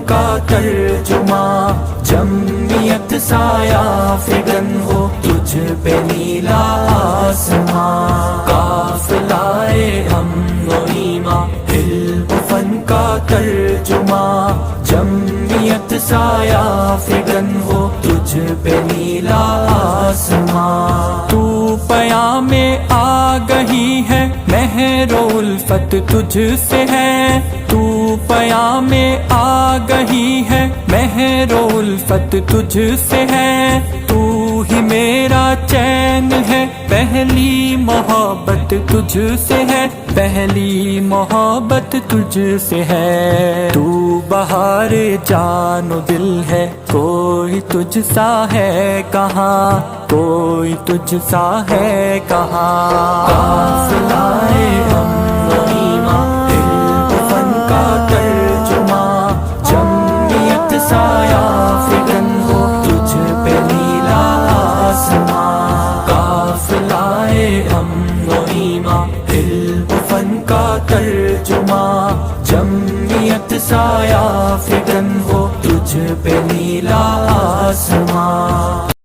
کا ترجمہ، جمعیت سایہ فگن ہو تجھ پہ نیلا آسماں، قافلہ امن و ایمان علم و فن کا ترجمہ، جمعیت سایہ فگن ہو تجھ پہ نیلا آسماں، تو پیام آگہی ہے مہر و الفت تجھ سے ہے، تو پیام آگہی ہے مہر و الفت تجھ سے ہے، تو ہی میرا چین ہے پہلی محبت تجھ سے ہے، پہلی محبت تجھ سے ہے، تو بہار جان و دل ہے کوئی تجھ سا ہے کہاں، کوئی تجھ سا ہے کہاں، قافلہ امن و ایمان علم و فن کا ترجمہ، جمعیت سایہ فگن ہو تجھ پہ نیلا آسماں، قافلہ امن و ایمان علم و فن کا ترجمہ، جمعیت سایہ فگن ہو تجھ پہ نیلا آسماں۔